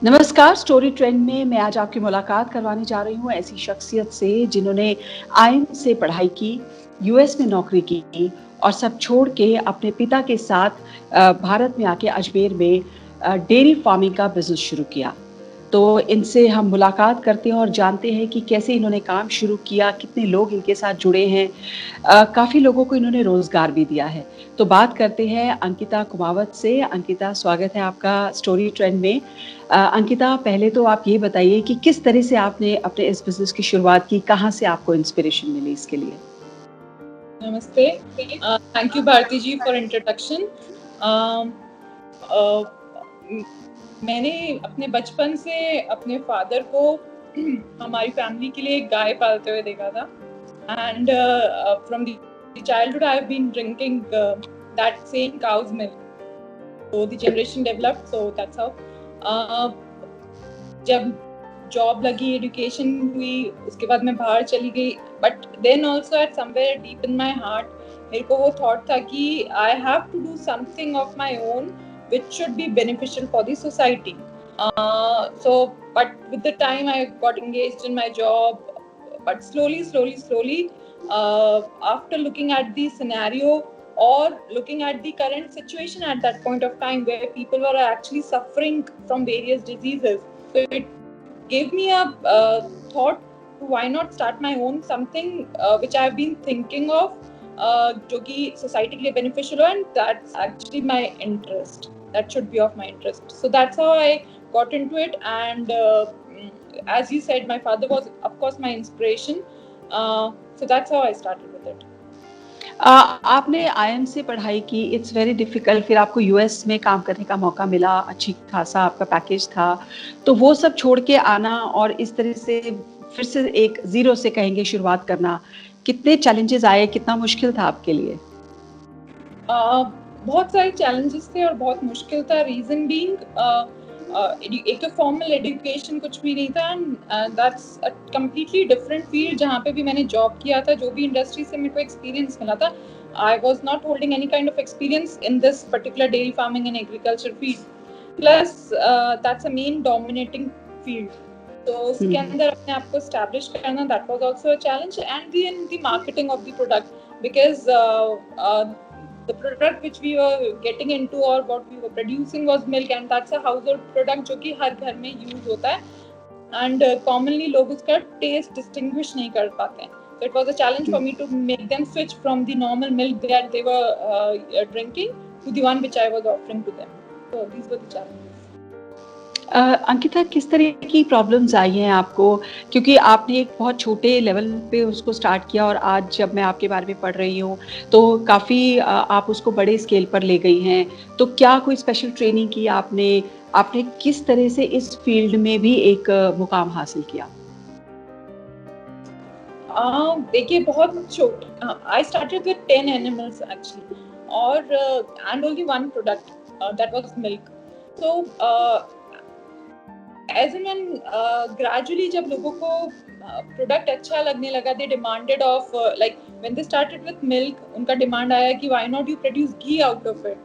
नमस्कार, story trend में मैं आज आपकी मुलाकात करवाने जा रही हूँ ऐसी शख्सियत से जिन्होंने आईआईएम से पढ़ाई की, यूएस में नौकरी की और सब छोड़ के अपने पिता के साथ भारत में आके अजमेर में डेयरी फार्मिंग का बिज़नेस शुरू किया। तो इनसे हम मुलाकात करते हैं और जानते हैं कि कैसे इन्होंने काम शुरू किया, कितने लोग इनके साथ जुड़े हैं। काफ़ी लोगों को इन्होंने रोज़गार भी दिया है। तो बात करते हैं अंकिता कुमावत से। अंकिता, स्वागत है आपका स्टोरी ट्रेंड में। अंकिता, पहले तो आप ये बताइए कि किस तरह से आपने अपने इस बिज़नेस की शुरुआत की? कहाँ से आपको इंस्पिरेशन मिली इसके लिए? नमस्ते। Thank you Bharti ji for introduction. मैंने अपने बचपन से अपने फादर को हमारी फैमिली के लिए एक गाय पालते हुए देखा था and from the childhood I have been drinking that same cow's milk, so the generation developed, so that's how जब जॉब लगी, एजुकेशन हुई, उसके बाद मैं बाहर चली गई, but then also at somewhere deep in my heart मेरे को वो थॉट था कि I have to do something of my own which should be beneficial for the society. So but with the time I got engaged in my job, but slowly after looking at the scenario or looking at the current situation at that point of time where people were actually suffering from various diseases, so it gave me a thought to why not start my own something which I have been thinking of, जो कि society के लिए beneficial हो, and that's actually my interest. That should be of my interest. So that's how I got into it, and as you said, my father was of course my inspiration. So that's how I started with it. आपने IIM से पढ़ाई की, it's very difficult, फिर आपको US में काम करने का मौका मिला, अच्छी खासा आपका पैकेज था। तो वो सब छोड़ के आना और इस तरह से फिर से एक ज़ीरो से कहेंगे शुरुआत करना, कितने चैलेंजेस आए, कितना मुश्किल था आपके लिए? बहुत सारे चैलेंजेस थे और बहुत मुश्किल था। रीजन बीइंग एक तो फॉर्मल एजुकेशन कुछ भी नहीं था, and that's a completely different field. जहाँ पे भी मैंने जॉब किया था, जो भी इंडस्ट्री से मेरे को एक्सपीरियंस मिला था, I was not holding any kind of experience in this particular dairy farming and agriculture field. Plus that's a main dominating field, तो उसके अंदर अपने आप को एस्टैब्लिश करना, that was also a challenge, and the marketing of the product, because the product which we were getting into or what we were producing was milk, and that's a household product जो कि हर घर में use होता है, and commonly लोग उसका taste distinguish नहीं कर पाते हैं. So it was a challenge for me to make them switch from the normal milk that they were drinking to the one which I was offering to them. So these were the challenges. Ankita, किस तरह की problems आई हैं आपको? क्योंकि आपने एक बहुत छोटे लेवल पे उसको स्टार्ट किया और आज जब मैं आपके बारे में पढ़ रही हूँ, तो काफ़ी आप उसको बड़े स्केल पर ले गई हैं। तो क्या कोई स्पेशल ट्रेनिंग की आपने? आपने किस तरह से इस फील्ड में भी एक मुकाम हासिल किया? देखिए, बहुत छोटा, I started with 10 animals actually, और and only one product, that was milk. So as an gradually जब लोगों को प्रोडक्ट अच्छा लगने लगा, they demanded of, like when they started with milk, उनका डिमांड आया कि why not you produce ghee out of it.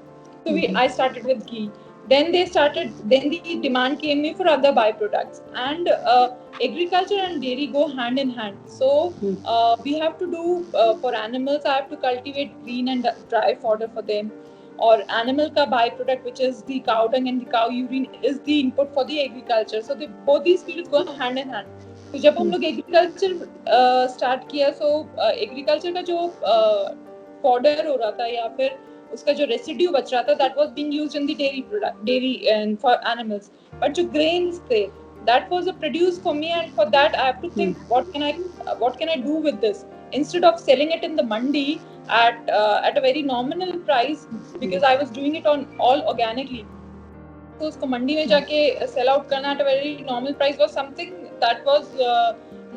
So I started with ghee. Then the demand came me for other byproducts, and agriculture and dairy go hand in hand. So we have to do, for animals, I have to cultivate green and dry fodder for them. Or animal ka byproduct, which is the cow dung and the cow urine, is the input for the agriculture. So both these fields go hand in hand. तो जब हम लोग agriculture start किया, सो agriculture का जो fodder हो रहा था या फिर उसका जो रेसिड्यू बच रहा था, that was being used in the dairy and for animals. But जो ग्रेन्स थे, that was a produce for me, and for that I have to think what can I do with this, instead of selling it in the mandi at a very nominal price, because I was doing it on all organically. तो उसको मंडी में जाके sell out करना at a very normal price was something that was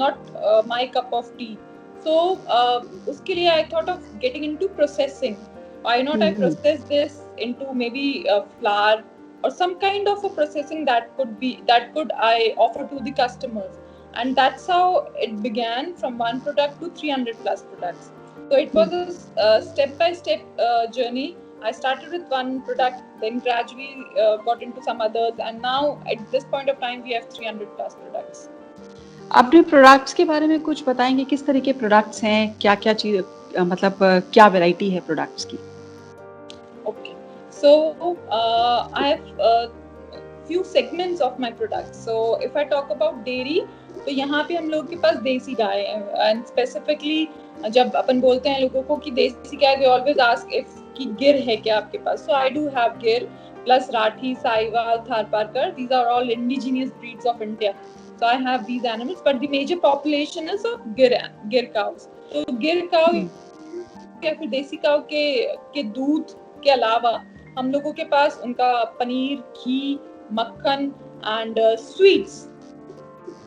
not my cup of tea. So उसके लिए I thought of getting into processing. Why not I process this into maybe flour or some kind of a processing that could I offer to the customers, and that's how it began, from one product to 300 plus products. So it was a step by step journey I started with one product, then gradually got into some others, and now at this point of time we have 300 plus products. अपने products के बारे में कुछ बताएँगे किस तरह के products हैं? क्या-क्या चीज़ मतलब क्या वैरायटी है प्रोडक्ट्स की? Okay, so I have few segments of my products. So if I talk about dairy, तो यहाँ पे हम लोग के पास देसी गाय है, and specifically जब अपन बोलते हैं लोगों को कि देसी गाय, they always ask if कि गिर है क्या आपके पास. So I do have गिर plus Rathi, Sahiwal, Tharparkar. These are all indigenous breeds of India. So I have these animals, but the major population is of गिर cows. तो गिर cow या फिर देसी काऊ के दूध के अलावा हम लोगों के पास उनका पनीर, घी, मक्खन and sweets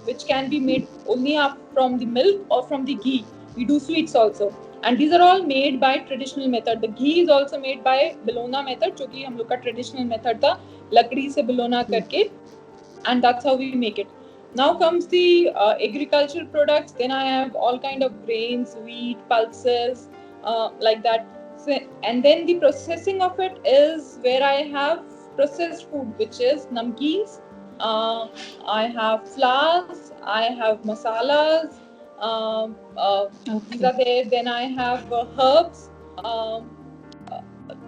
which can be made only from the milk or from the ghee. We do sweets also, and these are all made by traditional method. The ghee is also made by Bologna method, जो कि हम लोग का traditional method था, लकड़ी से Bologna करके, and that's how we make it. Now comes the agricultural products. Then I have all kind of grains, wheat, pulses, like that. So, and then the processing of it is where I have processed food, which is namkeens. I have flours. I have masalas. These are there. Then I have herbs,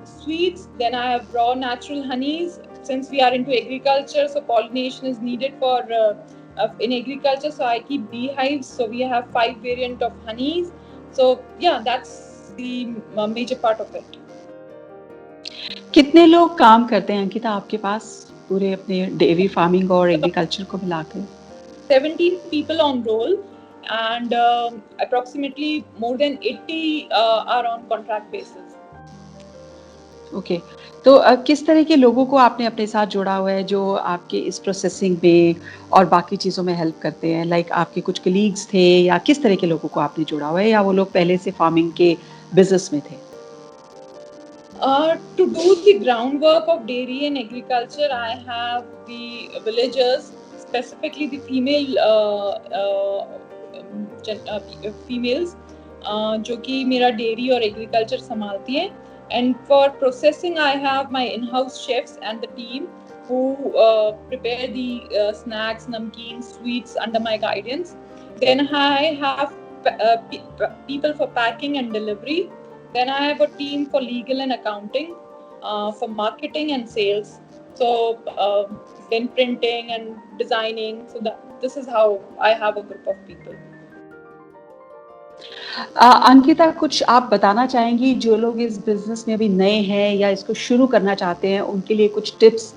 sweets. Then I have raw natural honeys. Since we are into agriculture, so pollination is needed for in agriculture. So I keep beehives. So we have 5 variant of honeys. So yeah, that's the major part of it. कितने लोग काम करते हैं अंकिता आपके पास पूरे अपने dairy farming और agriculture को मिलाकर? 17 people on roll, and approximately more than 80 are on contract basis. Okay, तो किस तरह के लोगों को आपने अपने साथ जोड़ा हुआ है जो आपके इस प्रोसेसिंग में और बाकी चीज़ों में हेल्प करते हैं? लाइक आपके कुछ कलीग्स थे या किस तरह के लोगों को आपने जोड़ा हुआ है या वो लोग पहले से फार्मिंग के बिजनेस में थे? To do the groundwork of dairy and agriculture, I have the villagers, specifically the females, जो कि मेरा dairy और agriculture संभालती हैं. And for processing, I have my in-house chefs and the team who prepare the snacks, namkeens, sweets under my guidance. Then I have people for packing and delivery. Then I have a team for legal and accounting, for marketing and sales. So then printing and designing. So this is how I have a group of people. Ankita कुछ आप बताना चाहेंगी जो लोग इस business में अभी नए हैं या इसको शुरू करना चाहते हैं, उनके लिए कुछ टिप्स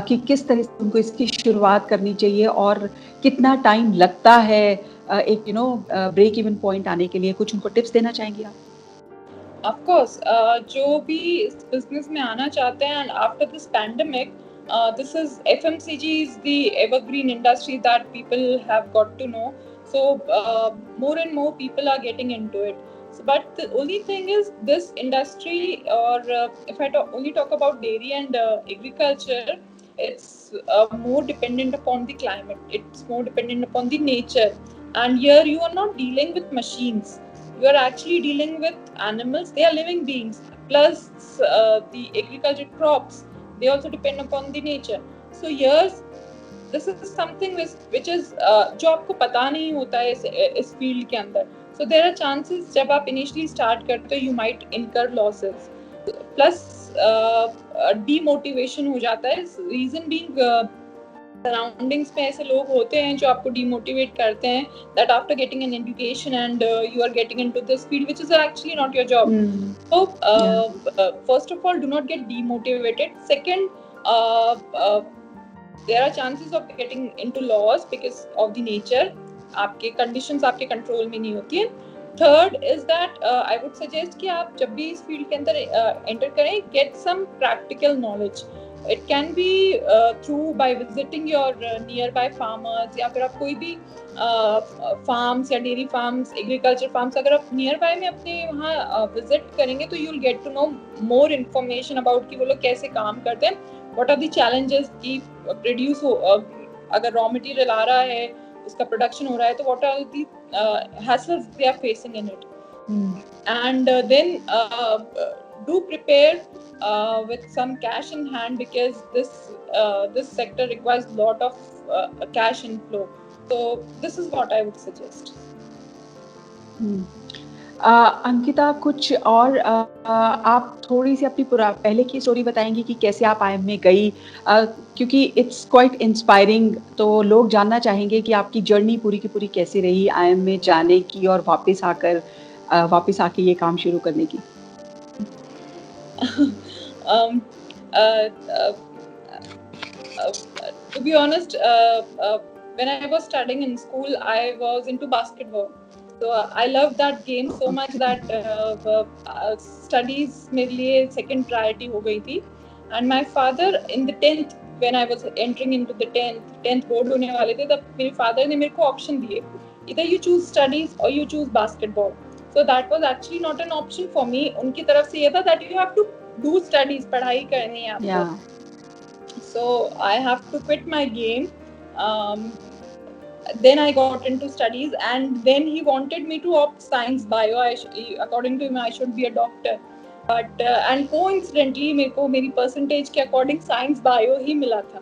कि किस तरह से उनको इसकी शुरुआत करनी चाहिए और कितना टाइम लगता है एक ब्रेक इवन पॉइंट आने के लिए, कुछ उनको टिप्स देना चाहेंगी आप? Of course, जो भी इस बिजनेस में आना चाहते हैं, and after this pandemic, this is FMCG is the evergreen industry that people have got to know. So more and more people are getting into it. So, but the only thing is this industry, or if I only talk about dairy and agriculture, it's more dependent upon the climate. It's more dependent upon the nature. And here you are not dealing with machines. You are actually dealing with animals. They are living beings. Plus the agriculture crops, they also depend upon the nature. So here this is something which is जो आपको पता नहीं होता है इस field के अंदर. So there are chances जब आप initially start करते हो, you might incur losses. Plus demotivation हो जाता है. Reason being surroundings में ऐसे लोग होते हैं जो आपको demotivate करते हैं, that after getting an education and you are getting into this field which is actually not your job. So first of all, do not get demotivated. Second, there are chances of getting into loss because of the nature. आपके conditions आपके control में नहीं होती है. Third is that I would suggest कि आप जब भी इस field के अंदर enter करें, get some practical knowledge. It can be through by visiting your nearby farmers, या फिर आप कोई भी farms या dairy farms, agriculture farms अगर आप nearby में अपने वहाँ visit करेंगे तो you'll get to know more information about कि वो लोग कैसे काम करते हैं. What are the challenges कि produce अगर raw material आ रहा है, उसका production हो रहा है, तो what are the hassles they are facing in it. And then do prepare with some cash in hand, because this sector requires lot of cash inflow. So this is what I would suggest. Ankita, कुछ और आप थोड़ी सी अपनी पहले की story बताएंगी कि कैसे आप आईएम में गई, क्योंकि इट्स क्वाइट इंस्पायरिंग, तो लोग जानना चाहेंगे कि आपकी जर्नी पूरी की पूरी कैसी रही आईएम में जाने की और वापस आके ये काम शुरू करने की. um, uh, uh, to be honest, when I was studying in school, I was into basketball. So I loved that game so much that studies मेरे लिए second priority हो गई थी. And my father in the 10th, when I was entering into the 10th board होने वाले थे, तब मेरे father ने मेरे को option दिए, either you choose studies or you choose basketball. So that was actually not an option for me. उनकी तरफ से ये था that you have to do studies, पढ़ाई करनी है आपको. Yeah. So I have to quit my game. Then I got into studies, and then he wanted me to opt science bio. According to him, I should be a doctor. But and coincidentally, मेरे को मेरी percentage के according science bio ही मिला था.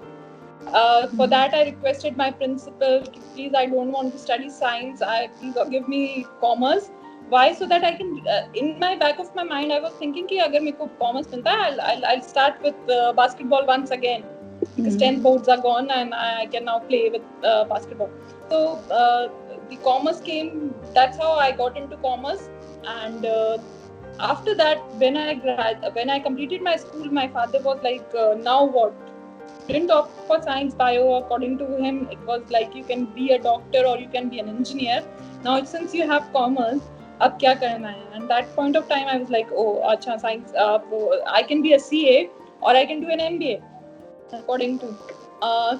For that, I requested my principal, please, I don't want to study science. Please give me commerce. Why? So that I can. In my back of my mind, I was thinking कि अगर मेरे को commerce मिलता है, I'll start with basketball once again. Because 10th boards are gone and I can now play with basketball. So the commerce came. That's how I got into commerce. And after that, when I completed my school, my father was like, now what? Didn't opt for science bio. According to him, it was like you can be a doctor or you can be an engineer. Now since you have commerce, अब क्या करना है? And that point of time, I was like, oh, अच्छा, science. I can be a CA or I can do an MBA. According to,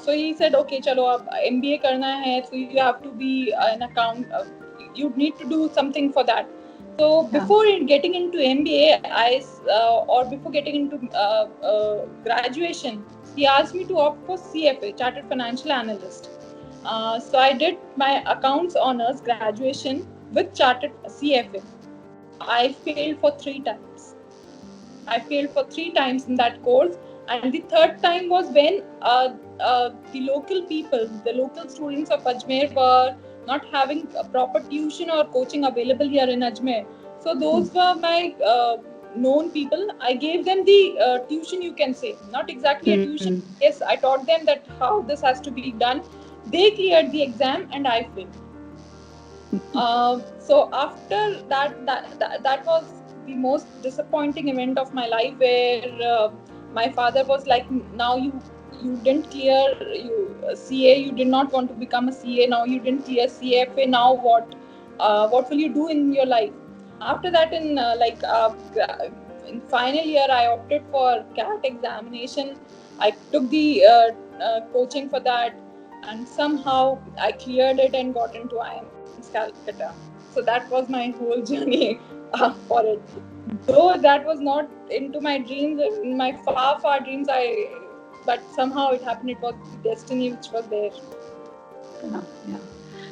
so he said, okay, chalo, ab MBA karna hai, so you have to be an account. You need to do something for that. So before getting into MBA, or before getting into graduation, he asked me to opt for CFA, Chartered Financial Analyst. So I did my accounts honors graduation with Chartered CFA. I failed for 3 times. I failed for 3 times in that course. And the third time was when the local people, the local students of Ajmer were not having a proper tuition or coaching available here in Ajmer. So those were my known people. I gave them the tuition, you can say. Not exactly a tuition. Yes, I taught them that how this has to be done. They cleared the exam and I failed. So after that was the most disappointing event of my life, where my father was like, now you didn't clear CA, you did not want to become a CA, now you didn't clear CFA, now what will you do in your life? After that, in final year, I opted for CAT examination. I took the coaching for that, and somehow I cleared it and got into IIM's Calcutta. So that was my whole journey for it. Though that was not into my dreams, in my far dreams, but somehow it happened. It was the destiny which was there. Yeah.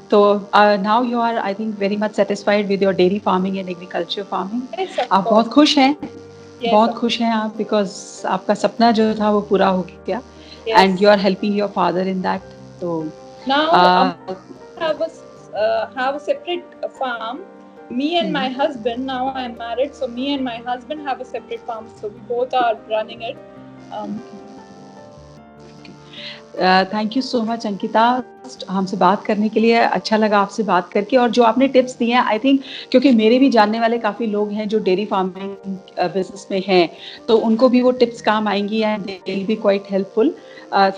So now you are, I think, very much satisfied with your dairy farming and agriculture farming. Yes, आप बहुत खुश हैं, बहुत Yes, खुश हैं आप, because आपका सपना जो था वो पूरा हो गया, yes. and you are helping your father in that. So Now have a separate farm. Me and my husband, now I am married, so me and my husband have a separate farm. So we both are running it. Thank you so much Ankita, हमसे बात करने के लिए. अच्छा लगा आपसे बात करके, और जो आपने टिप्स दिए हैं, आई थिंक, क्योंकि मेरे भी जानने वाले काफ़ी लोग हैं जो डेयरी फार्मिंग बिजनेस में हैं, तो उनको भी वो टिप्स काम आएंगी and they will be quite helpful.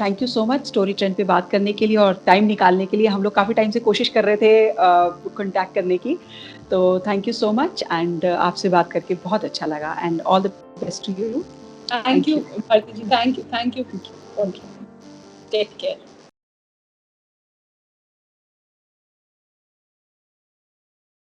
Thank you so much story trend पे बात करने के लिए और टाइम निकालने के लिए. हम लोग काफ़ी टाइम से कोशिश कर रहे थे कॉन्टैक्ट करने की, तो thank you so much. And आपसे बात करके बहुत अच्छा लगा, and all the best to you. Thank you, Bharti ji. Thank you. Take care.